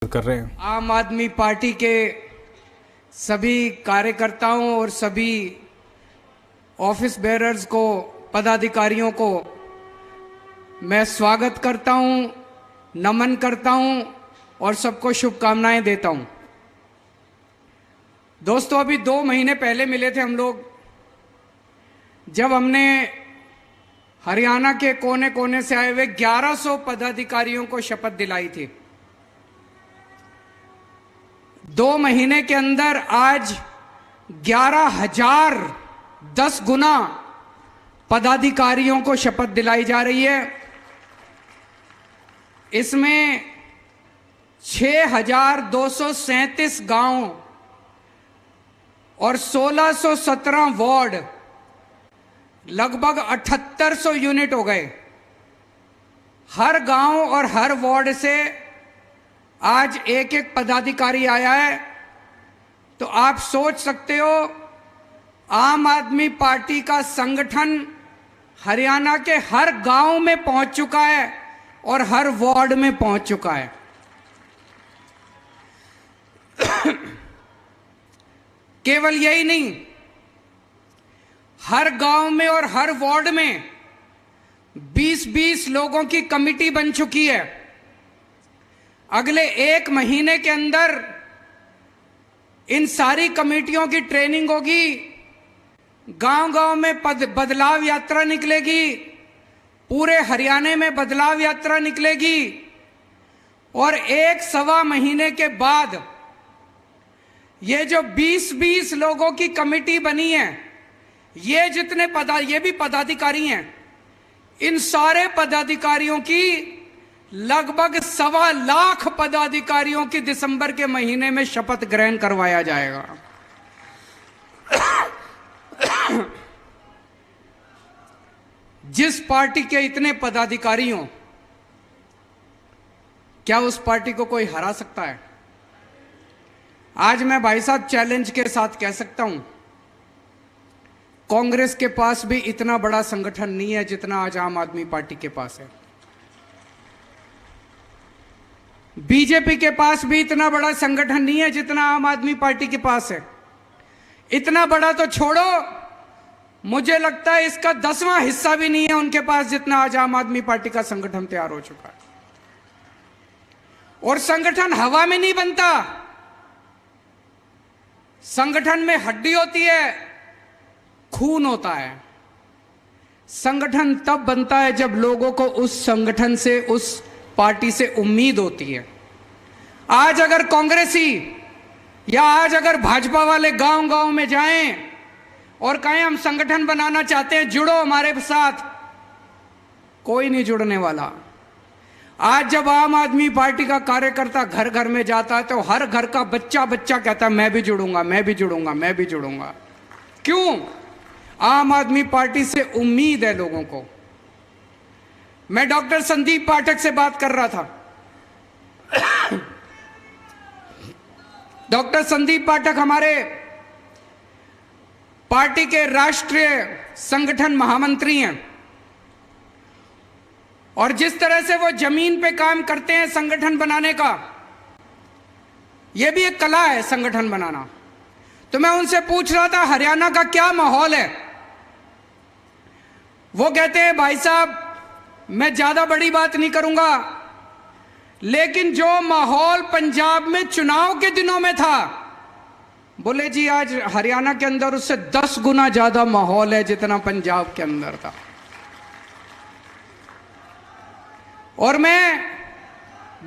कर रहे हैं। आम आदमी पार्टी के सभी कार्यकर्ताओं और सभी ऑफिस बेरर्स को, पदाधिकारियों को मैं स्वागत करता हूं, नमन करता हूं और सबको शुभकामनाएं देता हूं। दोस्तों, अभी 2 महीने पहले मिले थे हम लोग, जब हमने हरियाणा के कोने कोने से आए हुए 1100 पदाधिकारियों को शपथ दिलाई थी। 2 महीने के अंदर आज 11,000 10 गुना पदाधिकारियों को शपथ दिलाई जा रही है। इसमें 6,237 गांव और 1,617 वार्ड, लगभग 7,800 यूनिट हो गए। हर गांव और हर वार्ड से आज एक एक पदाधिकारी आया है। तो आप सोच सकते हो, आम आदमी पार्टी का संगठन हरियाणा के हर गांव में पहुंच चुका है और हर वार्ड में पहुंच चुका है। केवल यही नहीं, हर गांव में और हर वार्ड में 20-20 लोगों की कमेटी बन चुकी है। अगले 1 महीने के अंदर इन सारी कमेटियों की ट्रेनिंग होगी, गांव-गांव में बदलाव यात्रा निकलेगी, पूरे हरियाणा में बदलाव यात्रा निकलेगी और 1-1.25 महीने के बाद ये जो 20-20 लोगों की कमेटी बनी है, ये भी पदाधिकारी हैं, इन सारे पदाधिकारियों की लगभग 1.25 लाख पदाधिकारियों की दिसंबर के महीने में शपथ ग्रहण करवाया जाएगा। जिस पार्टी के इतने पदाधिकारी हों, क्या उस पार्टी को कोई हरा सकता है? आज मैं भाई साहब चैलेंज के साथ कह सकता हूं, कांग्रेस के पास भी इतना बड़ा संगठन नहीं है जितना आज आम आदमी पार्टी के पास है। बीजेपी के पास भी इतना बड़ा संगठन नहीं है जितना आम आदमी पार्टी के पास है। इतना बड़ा तो छोड़ो, मुझे लगता है इसका 10वां हिस्सा भी नहीं है उनके पास जितना आज आम आदमी पार्टी का संगठन तैयार हो चुका है। और संगठन हवा में नहीं बनता, संगठन में हड्डी होती है, खून होता है। संगठन तब बनता है जब लोगों को उस संगठन से, उस पार्टी से उम्मीद होती है। आज अगर कांग्रेसी या आज अगर भाजपा वाले गांव-गांव में जाएं और कहें हम संगठन बनाना चाहते हैं, जुड़ो हमारे साथ, कोई नहीं जुड़ने वाला। आज जब आम आदमी पार्टी का कार्यकर्ता घर घर में जाता है तो हर घर का बच्चा कहता है मैं भी जुड़ूंगा, मैं भी जुड़ूंगा, मैं भी जुड़ूंगा। क्यों? आम आदमी पार्टी से उम्मीद है लोगों को। मैं डॉक्टर संदीप पाठक से बात कर रहा था। डॉक्टर संदीप पाठक हमारे पार्टी के राष्ट्रीय संगठन महामंत्री हैं और जिस तरह से वो जमीन पे काम करते हैं संगठन बनाने का, ये भी एक कला है संगठन बनाना। तो मैं उनसे पूछ रहा था हरियाणा का क्या माहौल है। वो कहते हैं भाई साहब, मैं ज्यादा बड़ी बात नहीं करूंगा, लेकिन जो माहौल पंजाब में चुनाव के दिनों में था, बोले जी आज हरियाणा के अंदर उससे 10 गुना ज्यादा माहौल है जितना पंजाब के अंदर था। और मैं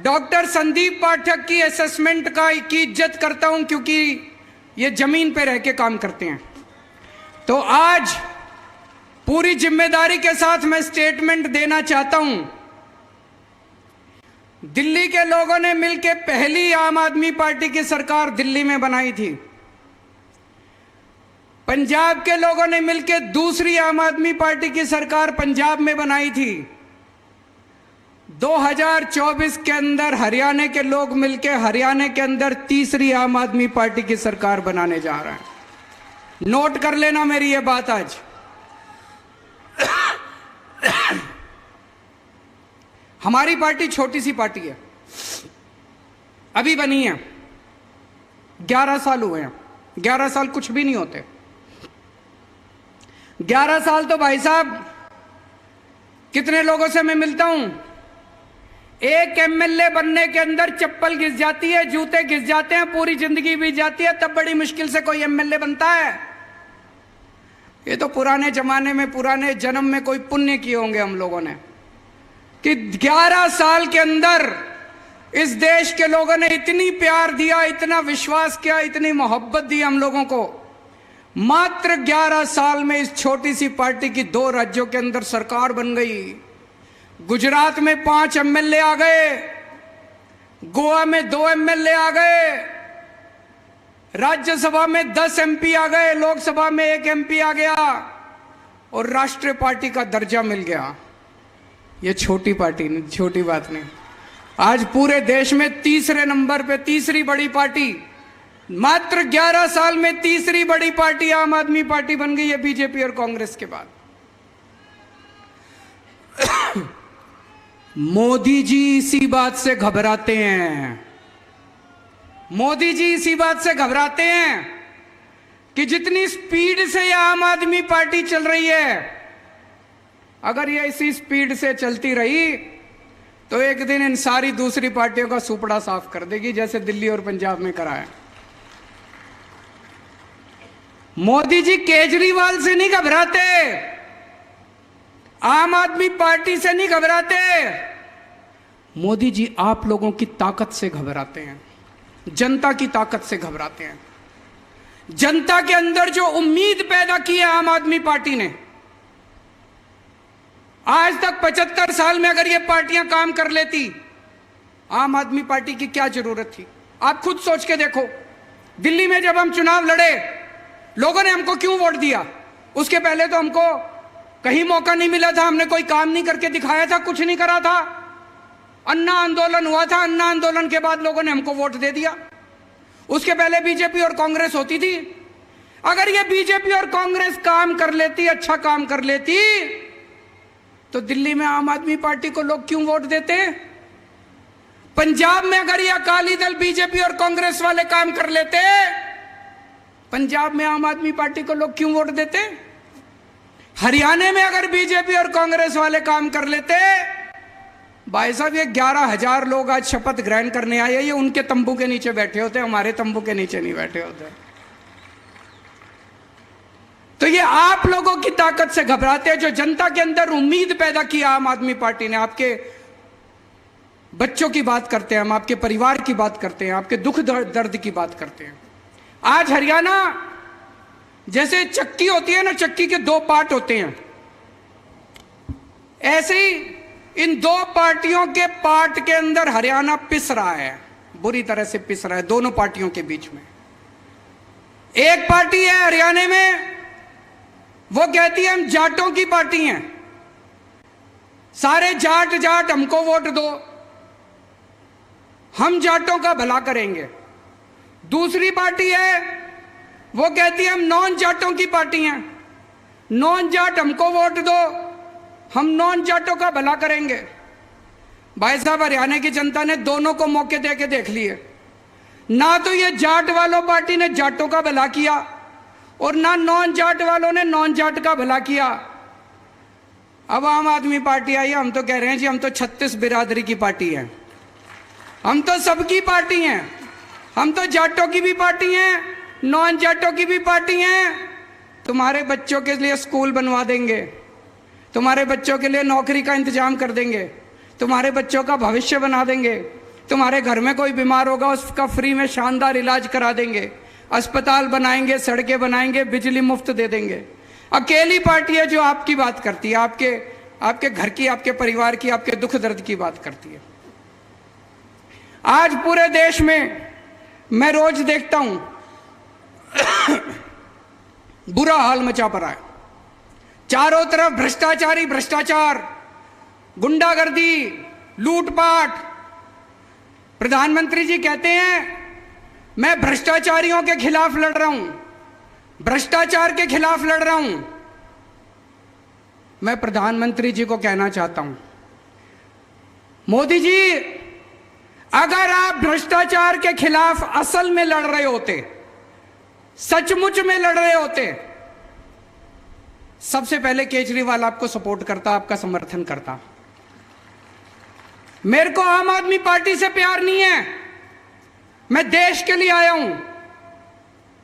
डॉक्टर संदीप पाठक की असेसमेंट की इज्जत करता हूं क्योंकि ये जमीन पे रह के काम करते हैं। तो आज पूरी जिम्मेदारी के साथ मैं स्टेटमेंट देना चाहता हूं। दिल्ली के लोगों ने मिलकर पहली आम आदमी पार्टी की सरकार दिल्ली में बनाई थी। पंजाब के लोगों ने मिलकर दूसरी आम आदमी पार्टी की सरकार पंजाब में बनाई थी। 2024 के अंदर हरियाणा के लोग मिलकर हरियाणा के अंदर तीसरी आम आदमी पार्टी की सरकार बनाने जा रहे हैं। नोट कर लेना मेरी ये बात। आज हमारी पार्टी छोटी सी पार्टी है, अभी बनी है, 11 साल हुए हैं। 11 साल कुछ भी नहीं होते। 11 साल तो भाई साहब, कितने लोगों से मैं मिलता हूं, एक एमएलए बनने के अंदर चप्पल घिस जाती है, जूते घिस जाते हैं, पूरी जिंदगी बीत जाती है, तब बड़ी मुश्किल से कोई एमएलए बनता है। ये तो पुराने जमाने में, पुराने जन्म में कोई पुण्य किए होंगे हम लोगों ने, कि 11 साल के अंदर इस देश के लोगों ने इतनी प्यार दिया, इतना विश्वास किया, इतनी मोहब्बत दी हम लोगों को। मात्र 11 साल में इस छोटी सी पार्टी की 2 राज्यों के अंदर सरकार बन गई। गुजरात में 5 एमएलए आ गए, गोवा में 2 एमएलए आ गए, राज्यसभा में 10 एमपी आ गए, लोकसभा में 1 एमपी आ गया और राष्ट्रीय पार्टी का दर्जा मिल गया। ये छोटी पार्टी नहीं, छोटी बात नहीं। आज पूरे देश में तीसरे नंबर पे, तीसरी बड़ी पार्टी, मात्र 11 साल में तीसरी बड़ी पार्टी आम आदमी पार्टी बन गई है बीजेपी और कांग्रेस के बाद। मोदी जी इसी बात से घबराते हैं, मोदी जी इसी बात से घबराते हैं कि जितनी स्पीड से ये आम आदमी पार्टी चल रही है, अगर ये इसी स्पीड से चलती रही तो एक दिन इन सारी दूसरी पार्टियों का सुपड़ा साफ कर देगी, जैसे दिल्ली और पंजाब में करा है। मोदी जी केजरीवाल से नहीं घबराते, आम आदमी पार्टी से नहीं घबराते, मोदी जी आप लोगों की ताकत से घबराते हैं, जनता की ताकत से घबराते हैं। जनता के अंदर जो उम्मीद पैदा की है आम आदमी पार्टी ने, आज तक 75 साल में अगर ये पार्टियां काम कर लेती, आम आदमी पार्टी की क्या जरूरत थी? आप खुद सोच के देखो, दिल्ली में जब हम चुनाव लड़े, लोगों ने हमको क्यों वोट दिया? उसके पहले तो हमको कहीं मौका नहीं मिला था, हमने कोई काम नहीं करके दिखाया था, कुछ नहीं करा था। अन्ना आंदोलन हुआ था, अन्ना आंदोलन के बाद लोगों ने हमको वोट दे दिया। उसके पहले बीजेपी और कांग्रेस होती थी। अगर ये बीजेपी और कांग्रेस काम कर लेती, अच्छा काम कर लेती, तो दिल्ली में आम आदमी पार्टी को लोग क्यों वोट देते? पंजाब में अगर ये अकाली दल, बीजेपी और कांग्रेस वाले काम कर लेते, पंजाब में आम आदमी पार्टी को लोग क्यों वोट देते? हरियाणा में अगर बीजेपी और कांग्रेस वाले काम कर लेते, भाई साहब ये 11,000 लोग आज शपथ ग्रहण करने आए, ये उनके तंबू के नीचे बैठे होते, हमारे तंबू के नीचे नहीं बैठे होते। तो ये आप लोगों की ताकत से घबराते हैं, जो जनता के अंदर उम्मीद पैदा की आम आदमी पार्टी ने। आपके बच्चों की बात करते हैं हम, आपके परिवार की बात करते हैं, आपके दुख दर्द की बात करते हैं। आज हरियाणा जैसे चक्की होती है ना, चक्की के 2 पार्ट होते हैं, ऐसे ही इन 2 पार्टियों के पार्ट के अंदर हरियाणा पिस रहा है, बुरी तरह से पिस रहा है, दोनों पार्टियों के बीच में। एक पार्टी है हरियाणा में, वो कहती है हम जाटों की पार्टी हैं, सारे जाट जाट हमको वोट दो, हम जाटों का भला करेंगे। दूसरी पार्टी है, वो कहती है हम नॉन जाटों की पार्टी हैं, नॉन जाट हमको वोट दो, हम नॉन जाटों का भला करेंगे। भाई साहब हरियाणा की जनता ने दोनों को मौके दे के देख लिए। ना तो ये जाट वालों पार्टी ने जाटों का भला किया और ना नॉन जाट वालों ने नॉन जाट का भला किया। अब आम आदमी पार्टी आई, हम तो कह रहे हैं जी हम तो 36 बिरादरी की पार्टी है, हम तो सबकी पार्टी हैं, हम तो जाटों की भी पार्टी हैं, नॉन जाटों की भी पार्टी हैं। तुम्हारे बच्चों के लिए स्कूल बनवा देंगे, तुम्हारे बच्चों के लिए नौकरी का इंतजाम कर देंगे, तुम्हारे बच्चों का भविष्य बना देंगे, तुम्हारे घर में कोई बीमार होगा उसका फ्री में शानदार इलाज करा देंगे, अस्पताल बनाएंगे, सड़कें बनाएंगे, बिजली मुफ्त दे देंगे। अकेली पार्टी है जो आपकी बात करती है, आपके घर की, आपके परिवार की, आपके दुख दर्द की बात करती है। आज पूरे देश में मैं रोज देखता हूं बुरा हाल मचा पड़ा है, चारों तरफ भ्रष्टाचारी भ्रष्टाचार, गुंडागर्दी, लूटपाट। प्रधानमंत्री जी कहते हैं मैं भ्रष्टाचारियों के खिलाफ लड़ रहा हूं, भ्रष्टाचार के खिलाफ लड़ रहा हूं। मैं प्रधानमंत्री जी को कहना चाहता हूं, मोदी जी अगर आप भ्रष्टाचार के खिलाफ असल में लड़ रहे होते, सचमुच में लड़ रहे होते, सबसे पहले केजरीवाल आपको सपोर्ट करता, आपका समर्थन करता। मेरे को आम आदमी पार्टी से प्यार नहीं है, मैं देश के लिए आया हूं।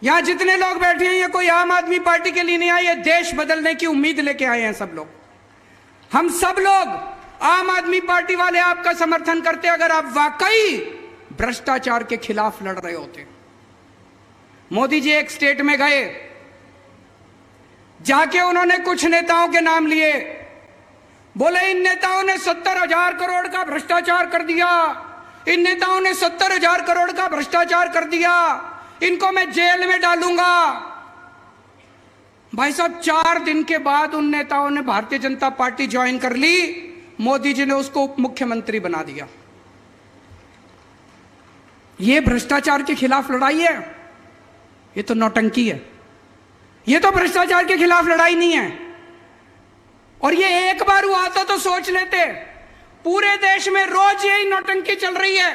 यहां जितने लोग बैठे हैं ये कोई आम आदमी पार्टी के लिए नहीं आए, ये देश बदलने की उम्मीद लेके आए हैं सब लोग। हम सब लोग आम आदमी पार्टी वाले आपका समर्थन करते अगर आप वाकई भ्रष्टाचार के खिलाफ लड़ रहे होते। मोदी जी एक स्टेट में गए, जाके उन्होंने कुछ नेताओं के नाम लिए, बोले इन नेताओं ने 70,000 करोड़ का भ्रष्टाचार कर दिया, इन नेताओं ने 70,000 करोड़ का भ्रष्टाचार कर दिया, इनको मैं जेल में डालूंगा। भाई साहब 4 दिन के बाद उन नेताओं ने भारतीय जनता पार्टी ज्वाइन कर ली, मोदी जी ने उसको उप मुख्यमंत्री बना दिया। यह भ्रष्टाचार के खिलाफ लड़ाई है? ये तो नौटंकी है, ये तो भ्रष्टाचार के खिलाफ लड़ाई नहीं है। और ये एक बार हुआ तो सोच लेते, पूरे देश में रोज यही नौटंकी चल रही है।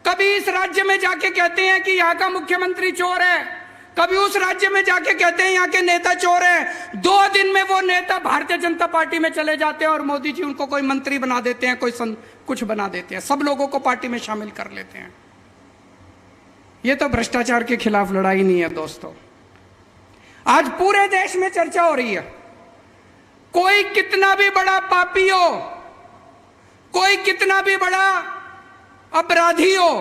कभी इस राज्य में जाके कहते हैं कि यहां का मुख्यमंत्री चोर है, कभी उस राज्य में जाके कहते हैं यहां के नेता चोर हैं। 2 दिन में वो नेता भारतीय जनता पार्टी में चले जाते हैं और मोदी जी उनको कोई मंत्री बना देते हैं, कोई कुछ बना देते हैं, सब लोगों को पार्टी में शामिल कर लेते हैं। ये तो भ्रष्टाचार के खिलाफ लड़ाई नहीं है दोस्तों। आज पूरे देश में चर्चा हो रही है, कोई कितना भी बड़ा पापी हो, कोई कितना भी बड़ा अपराधी हो,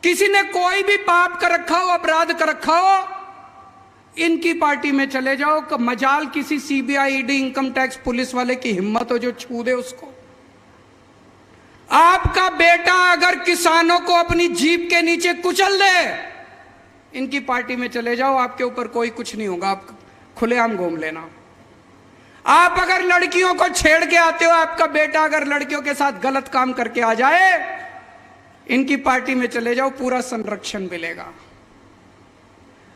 किसी ने कोई भी पाप कर रखा हो, अपराध कर रखा हो, इनकी पार्टी में चले जाओ। मजाल किसी CBI, ED, income tax police वाले की हिम्मत हो जो छू दे उसको। आपका बेटा अगर किसानों को अपनी जीप के नीचे कुचल दे, इनकी पार्टी में चले जाओ, आपके ऊपर कोई कुछ नहीं होगा, आप खुलेआम घूम लेना। आप अगर लड़कियों को छेड़ के आते हो, आपका बेटा अगर लड़कियों के साथ गलत काम करके आ जाए, इनकी पार्टी में चले जाओ, पूरा संरक्षण मिलेगा।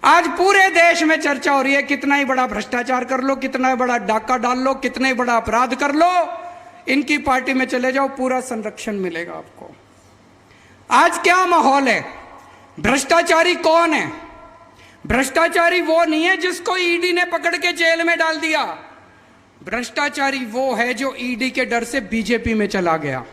आज पूरे देश में चर्चा हो रही है, कितना ही बड़ा भ्रष्टाचार कर लो, कितना ही बड़ा डाका डाल लो, कितना ही बड़ा अपराध कर लो, इनकी पार्टी में चले जाओ, पूरा संरक्षण मिलेगा आपको। आज क्या माहौल है? भ्रष्टाचारी कौन है? भ्रष्टाचारी वो नहीं है जिसको ईडी ने पकड़ के जेल में डाल दिया। भ्रष्टाचारी वो है जो ईडी के डर से बीजेपी में चला गया,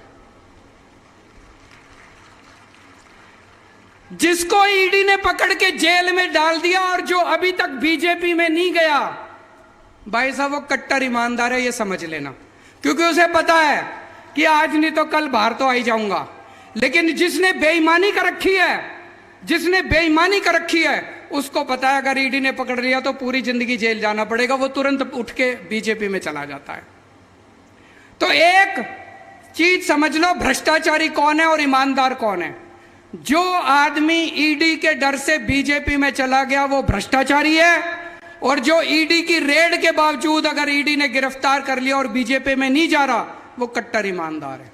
जिसको ईडी ने पकड़ के जेल में डाल दिया और जो अभी तक बीजेपी में नहीं गया। भाई साहब वो कट्टर ईमानदार है, ये समझ लेना, क्योंकि उसे पता है कि आज नहीं तो कल बाहर तो आ ही जाऊंगा। लेकिन जिसने बेईमानी कर रखी है, जिसने बेईमानी कर रखी है, उसको पता है अगर ईडी ने पकड़ लिया तो पूरी जिंदगी जेल जाना पड़ेगा, वो तुरंत उठ के बीजेपी में चला जाता है। तो एक चीज समझ लो, भ्रष्टाचारी कौन है और ईमानदार कौन है। जो आदमी ईडी के डर से बीजेपी में चला गया वो भ्रष्टाचारी है, और जो ईडी की रेड के बावजूद अगर ईडी ने गिरफ्तार कर लिया और बीजेपी में नहीं जा रहा, वो कट्टर ईमानदार है।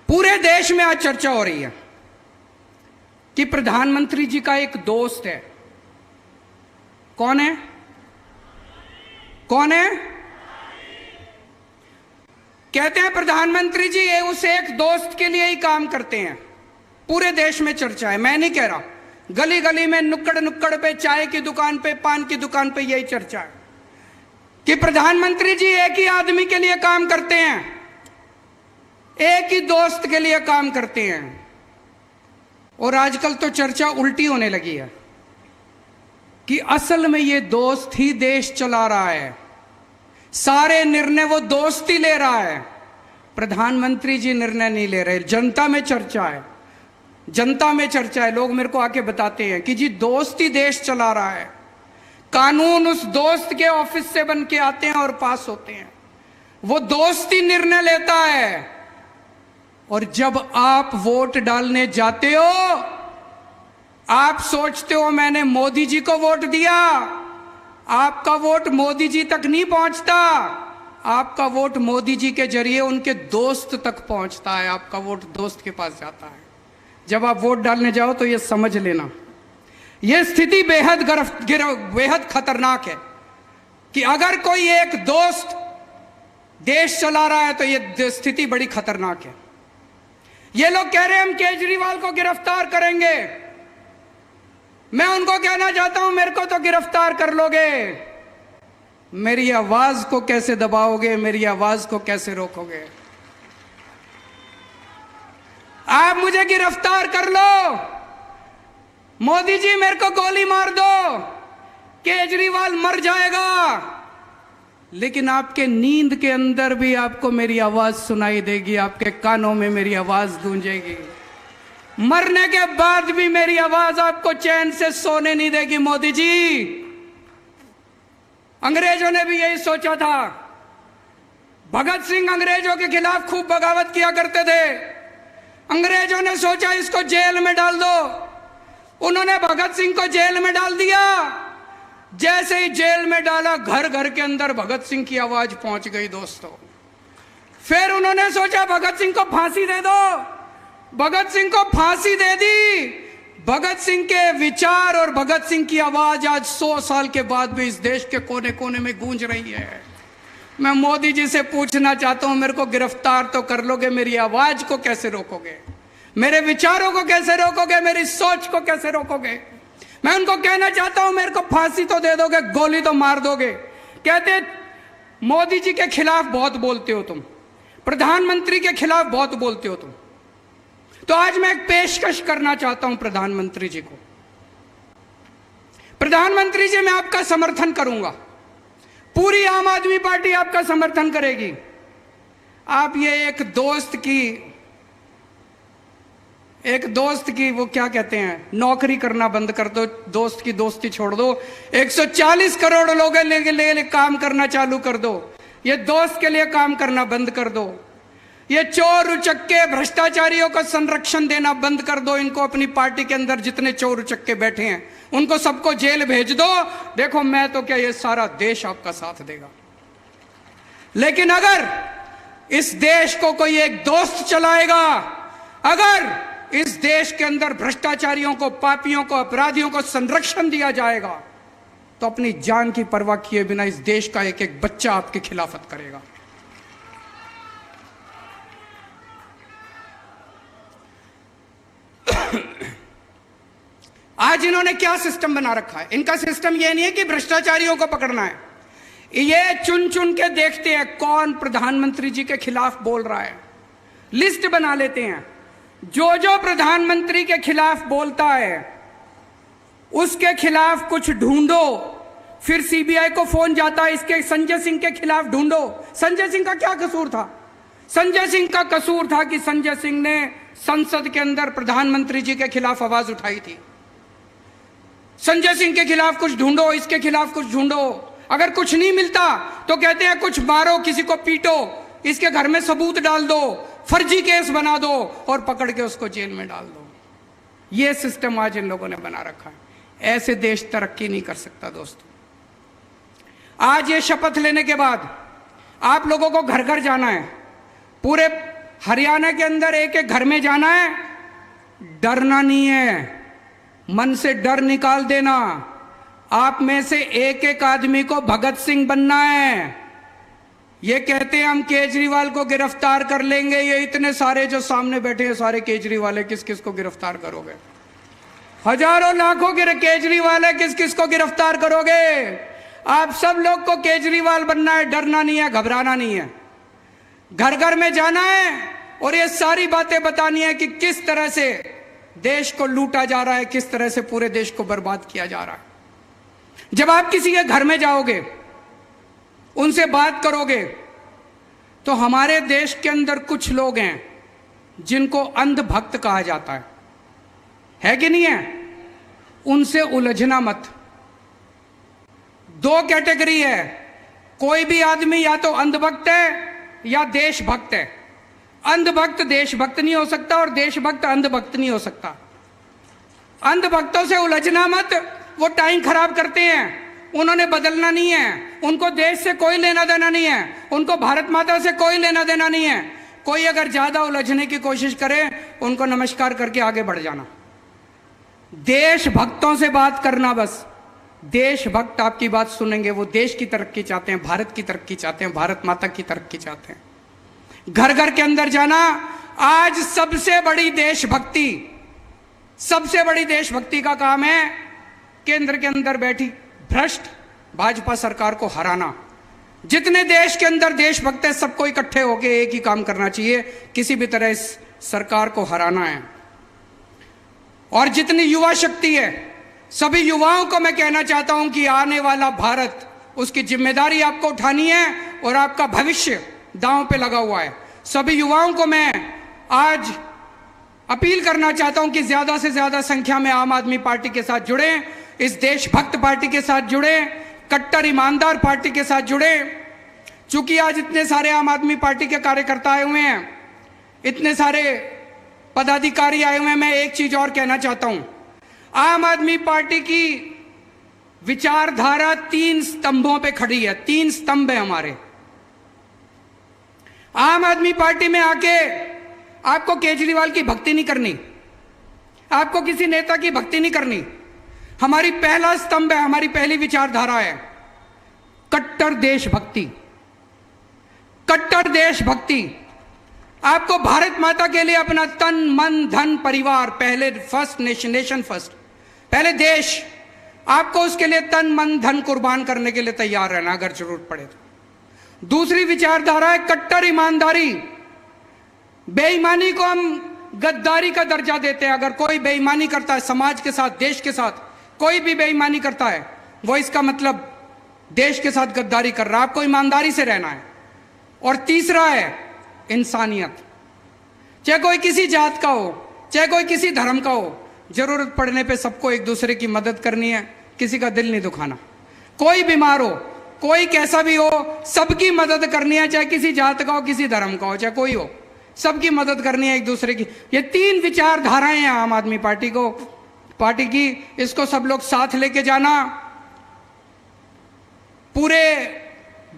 पूरे देश में आज चर्चा हो रही है कि प्रधानमंत्री जी का एक दोस्त है। कौन है? कौन है? कहते हैं प्रधानमंत्री जी ये उस एक दोस्त के लिए ही काम करते हैं। पूरे देश में चर्चा है, मैं नहीं कह रहा, गली गली में, नुक्कड़ नुक्कड़ पे, चाय की दुकान पे, पान की दुकान पे यही चर्चा है कि प्रधानमंत्री जी एक ही आदमी के लिए काम करते हैं, एक ही दोस्त के लिए काम करते हैं। और आजकल तो चर्चा उल्टी होने लगी है कि असल में ये दोस्त ही देश चला रहा है, सारे निर्णय वो दोस्त ही ले रहा है, प्रधानमंत्री जी निर्णय नहीं ले रहे। जनता में चर्चा है, जनता में चर्चा है, लोग मेरे को आके बताते हैं कि जी दोस्त ही देश चला रहा है, कानून उस दोस्त के ऑफिस से बन के आते हैं और पास होते हैं, वो दोस्त ही निर्णय लेता है। और जब आप वोट डालने जाते हो, आप सोचते हो मैंने मोदी जी को वोट दिया, आपका वोट मोदी जी तक नहीं पहुंचता, आपका वोट मोदी जी के जरिए उनके दोस्त तक पहुंचता है, आपका वोट दोस्त के पास जाता है। जब आप वोट डालने जाओ तो ये समझ लेना, ये स्थिति बेहद खतरनाक है कि अगर कोई एक दोस्त देश चला रहा है, तो ये स्थिति बड़ी खतरनाक है। ये लोग कह रहे हैं हम केजरीवाल को गिरफ्तार करेंगे। मैं उनको कहना चाहता हूं, मेरे को तो गिरफ्तार कर लोगे, मेरी आवाज को कैसे दबाओगे, मेरी आवाज को कैसे रोकोगे? आप मुझे गिरफ्तार कर लो, मोदी जी मेरे को गोली मार दो, केजरीवाल मर जाएगा, लेकिन आपके नींद के अंदर भी आपको मेरी आवाज सुनाई देगी, आपके कानों में मेरी आवाज गूंजेगी। मरने के बाद भी मेरी आवाज आपको चैन से सोने नहीं देगी। मोदी जी, अंग्रेजों ने भी यही सोचा था। भगत सिंह अंग्रेजों के खिलाफ खूब बगावत किया करते थे। अंग्रेजों ने सोचा इसको जेल में डाल दो, उन्होंने भगत सिंह को जेल में डाल दिया। जैसे ही जेल में डाला, घर घर के अंदर भगत सिंह की आवाज पहुंच गई दोस्तों। फिर उन्होंने सोचा भगत सिंह को फांसी दे दो, भगत सिंह को फांसी दे दी। भगत सिंह के विचार और भगत सिंह की आवाज आज 100 साल के बाद भी इस देश के कोने कोने में गूंज रही है। मैं मोदी जी से पूछना चाहता हूं, मेरे को गिरफ्तार तो कर लोगे, मेरी आवाज को कैसे रोकोगे? मेरे विचारों को कैसे रोकोगे? मेरी सोच को कैसे रोकोगे? मैं उनको कहना चाहता हूं, मेरे को फांसी तो दे दोगे, गोली तो मार दोगे। कहते मोदी जी के खिलाफ बहुत बोलते हो तुम, प्रधानमंत्री के खिलाफ बहुत बोलते हो तुम। तो आज मैं एक पेशकश करना चाहता हूं प्रधानमंत्री जी को। प्रधानमंत्री जी, मैं आपका समर्थन करूंगा, पूरी आम आदमी पार्टी आपका समर्थन करेगी। आप ये एक दोस्त की वो क्या कहते हैं, नौकरी करना बंद कर दो, दोस्त की दोस्ती छोड़ दो। 140 करोड़ लोगों के लिए काम करना चालू कर दो। ये दोस्त के लिए काम करना बंद कर दो। ये चोर उचक्के भ्रष्टाचारियों को संरक्षण देना बंद कर दो। इनको अपनी पार्टी के अंदर जितने चोर उचक्के बैठे हैं उनको सबको जेल भेज दो। देखो, मैं तो क्या, ये सारा देश आपका साथ देगा। लेकिन अगर इस देश को कोई एक दोस्त चलाएगा, अगर इस देश के अंदर भ्रष्टाचारियों को, पापियों को, अपराधियों को संरक्षण दिया जाएगा, तो अपनी जान की परवाह किए बिना इस देश का एक एक बच्चा आपकी खिलाफत करेगा। आज इन्होंने क्या सिस्टम बना रखा है? इनका सिस्टम यह नहीं है कि भ्रष्टाचारियों को पकड़ना है, ये चुन चुन के देखते हैं कौन प्रधानमंत्री जी के खिलाफ बोल रहा है। लिस्ट बना लेते हैं, जो जो प्रधानमंत्री के खिलाफ बोलता है उसके खिलाफ कुछ ढूंढो। फिर सीबीआई को फोन जाता है, इसके संजय सिंह के खिलाफ ढूंढो। संजय सिंह का क्या कसूर था? संजय सिंह का कसूर था कि संजय सिंह ने संसद के अंदर प्रधानमंत्री जी के खिलाफ आवाज उठाई थी। संजय सिंह के खिलाफ कुछ ढूंढो, इसके खिलाफ कुछ ढूंढो। अगर कुछ नहीं मिलता तो कहते हैं कुछ मारो, किसी को पीटो, इसके घर में सबूत डाल दो, फर्जी केस बना दो और पकड़ के उसको जेल में डाल दो। यह सिस्टम आज इन लोगों ने बना रखा है। ऐसे देश तरक्की नहीं कर सकता दोस्तों। आज ये शपथ लेने के बाद आप लोगों को घर घर जाना है, पूरे हरियाणा के अंदर एक एक घर में जाना है। डरना नहीं है, मन से डर निकाल देना। आप में से एक एक आदमी को भगत सिंह बनना है। ये कहते हैं हम केजरीवाल को गिरफ्तार कर लेंगे, ये इतने सारे जो सामने बैठे हैं सारे केजरीवाल है, किस किस को गिरफ्तार करोगे? हजारों लाखों केजरीवाल है, किस किस को गिरफ्तार करोगे? आप सब लोग को केजरीवाल बनना है, डरना नहीं है, घबराना नहीं है। घर घर में जाना है और ये सारी बातें बतानी है कि किस तरह से देश को लूटा जा रहा है, किस तरह से पूरे देश को बर्बाद किया जा रहा है। जब आप किसी के घर में जाओगे, उनसे बात करोगे, तो हमारे देश के अंदर कुछ लोग हैं जिनको अंधभक्त कहा जाता है कि नहीं है? उनसे उलझना मत। दो कैटेगरी है, कोई भी आदमी या तो अंधभक्त है या देशभक्त है। अंधभक्त देशभक्त नहीं हो सकता और देशभक्त अंधभक्त नहीं हो सकता। अंधभक्तों से उलझना मत, वो टाइम खराब करते हैं, उन्होंने बदलना नहीं है, उनको देश से कोई लेना देना नहीं है, उनको भारत माता से कोई लेना देना नहीं है। कोई अगर ज्यादा उलझने की कोशिश करे, उनको नमस्कार करके आगे बढ़ जाना। देशभक्तों से बात करना, बस देशभक्त आपकी बात सुनेंगे, वो देश की तरक्की चाहते हैं, भारत की तरक्की चाहते हैं, भारत माता की तरक्की चाहते हैं। घर घर के अंदर जाना, आज सबसे बड़ी देशभक्ति का काम है केंद्र के अंदर बैठी भ्रष्ट भाजपा सरकार को हराना। जितने देश के अंदर देशभक्त है, सबको इकट्ठे होकर एक ही काम करना चाहिए, किसी भी तरह इस सरकार को हराना है। और जितनी युवा शक्ति है, सभी युवाओं को मैं कहना चाहता हूं कि आने वाला भारत, उसकी जिम्मेदारी आपको उठानी है और आपका भविष्य दांव पे लगा हुआ है। सभी युवाओं को मैं आज अपील करना चाहता हूं कि ज्यादा से ज्यादा संख्या में आम आदमी पार्टी के साथ जुड़े, इस देशभक्त पार्टी के साथ जुड़े, कट्टर ईमानदार पार्टी के साथ जुड़े। चूंकि आज इतने सारे आम आदमी पार्टी के कार्यकर्ता आए हुए हैं, इतने सारे पदाधिकारी आए हुए हैं, मैं एक चीज और कहना चाहता हूं। आम आदमी पार्टी की विचारधारा 3 स्तंभों पे खड़ी है, 3 स्तंभ है हमारे। आम आदमी पार्टी में आके आपको केजरीवाल की भक्ति नहीं करनी, आपको किसी नेता की भक्ति नहीं करनी। हमारी पहला स्तंभ है, हमारी पहली विचारधारा है कट्टर देशभक्ति। कट्टर देशभक्ति, आपको भारत माता के लिए अपना तन मन धन परिवार, पहले फर्स्ट नेशन फर्स्ट, पहले देश, आपको उसके लिए तन मन धन कुर्बान करने के लिए तैयार रहना अगर जरूरत पड़े तो। दूसरी विचारधारा है कट्टर ईमानदारी। बेईमानी को हम गद्दारी का दर्जा देते हैं। अगर कोई बेईमानी करता है समाज के साथ, देश के साथ, कोई भी बेईमानी करता है, वो इसका मतलब देश के साथ गद्दारी कर रहा है। आपको ईमानदारी से रहना है। और तीसरा है इंसानियत। चाहे कोई किसी जात का हो, चाहे कोई किसी धर्म का हो, जरूरत पड़ने पे सबको एक दूसरे की मदद करनी है, किसी का दिल नहीं दुखाना। कोई बीमार हो, कोई कैसा भी हो, सबकी मदद करनी है, चाहे किसी जात का हो, किसी धर्म का हो, चाहे कोई हो, सबकी मदद करनी है एक दूसरे की। ये 3 विचारधाराएं हैं आम आदमी पार्टी की। इसको सब लोग साथ लेके जाना। पूरे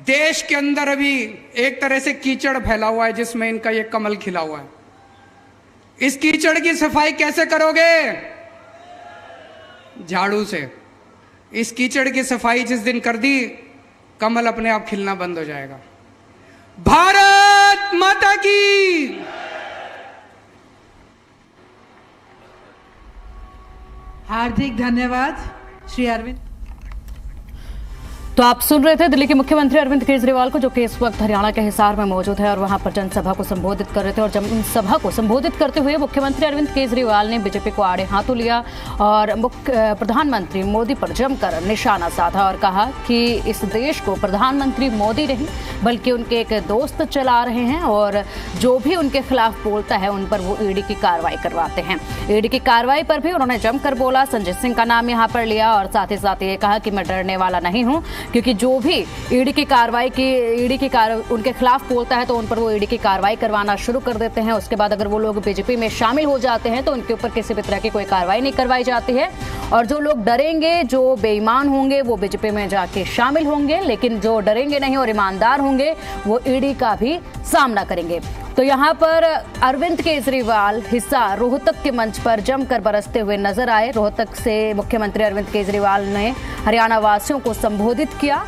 देश के अंदर अभी एक तरह से कीचड़ फैला हुआ है, जिसमें इनका ये कमल खिला हुआ है। इस कीचड़ की सफाई कैसे करोगे? झाड़ू से। इस कीचड़ की सफाई जिस दिन कर दी, कमल अपने आप खिलना बंद हो जाएगा। भारत माता की। हार्दिक धन्यवाद श्री अरविंद। तो आप सुन रहे थे दिल्ली के मुख्यमंत्री अरविंद केजरीवाल को, जो कि इस वक्त हरियाणा के हिसार में मौजूद है और वहां पर जनसभा को संबोधित कर रहे थे। और जनसभा को संबोधित करते हुए मुख्यमंत्री अरविंद केजरीवाल ने बीजेपी को आड़े हाथों लिया और प्रधानमंत्री मोदी पर जमकर निशाना साधा और कहा कि इस देश को प्रधानमंत्री मोदी नहीं बल्कि उनके एक दोस्त चला रहे हैं और जो भी उनके खिलाफ बोलता है उन पर वो ईडी की कार्रवाई करवाते हैं। ईडी की कार्रवाई पर भी उन्होंने जमकर बोला, संजय सिंह का नाम यहाँ पर लिया और साथ ही साथ ये कहा कि मैं डरने वाला नहीं हूँ, क्योंकि जो भी ईडी की उनके खिलाफ बोलता है तो उन पर वो ईडी की कार्रवाई करवाना शुरू कर देते हैं। उसके बाद अगर वो लोग बीजेपी में शामिल हो जाते हैं तो उनके ऊपर किसी भी तरह की कोई कार्रवाई नहीं करवाई जाती है। और जो लोग डरेंगे, जो बेईमान होंगे, वो बीजेपी में जाके शामिल होंगे, लेकिन जो डरेंगे नहीं और ईमानदार होंगे वो ईडी का भी सामना करेंगे। तो यहाँ पर अरविंद केजरीवाल हिस्सा रोहतक के मंच पर जमकर बरसते हुए नजर आए। रोहतक से मुख्यमंत्री अरविंद केजरीवाल ने हरियाणा वासियों को संबोधित किया